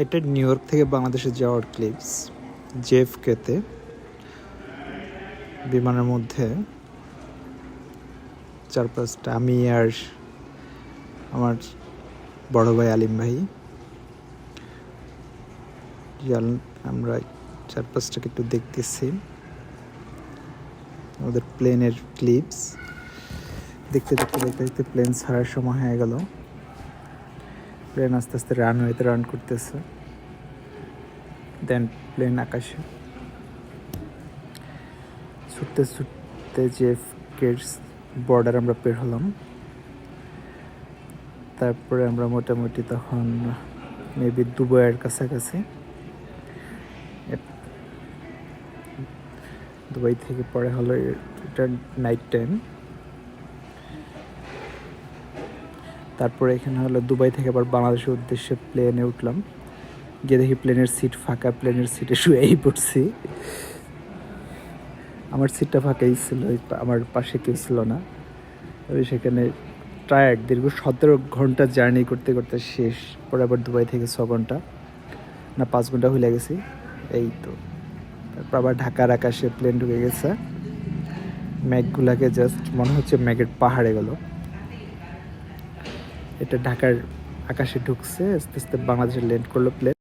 এটা new York থেকে বাংলাদেশে যাওয়ার ক্লিপস। জেএফকেতে বিমানের মধ্যে 4-5টা, আমি আর আমার বড় ভাই আলিম ভাই, আমরা 4-5টাকে একটু দেখতেছি আমাদের প্লেনের ক্লিপস। দেখতে দেখতে দেখতে দেখতে প্লেন ছাড়ার সময় হয়ে গেল। প্লেন আস্তে আস্তে রানওয়েতে রান করতেছে। দেন প্লেন আকাশে ছুটতে ছুটতে জেএফকের বর্ডার আমরা পের হলাম। তারপরে আমরা মোটামুটি তখন মেবি দুবাইয়ের কাছাকাছি। দুবাই থেকে পরে হলো এটা নাইট টাইম। তারপরে এখানে হলো দুবাই থেকে আবার বাংলাদেশের উদ্দেশ্যে প্লেনে উঠলাম। গিয়ে দেখি প্লেনের সিট ফাঁকা, প্লেনের সিটে শুয়েই পড়ছি। আমার সিটটা ফাঁকাই ছিল, আমার পাশে কেউ ছিল না। তবে সেখানে টায়ার্ড, দীর্ঘ 17 ঘন্টা জার্নি করতে করতে শেষ। পরে আবার দুবাই থেকে 6 ঘন্টা না 5 ঘন্টা হয়ে গেছি এই তো। তারপর আবার ঢাকার আকাশে প্লেন ঢুকে গেছে। ম্যাঘগুলাকে জাস্ট মনে হচ্ছে ম্যাঘের পাহাড়ে গেল। এটা ঢাকার আকাশে ঢুকছে, আস্তে আস্তে বাংলাদেশে ল্যান্ড করলো প্লেন।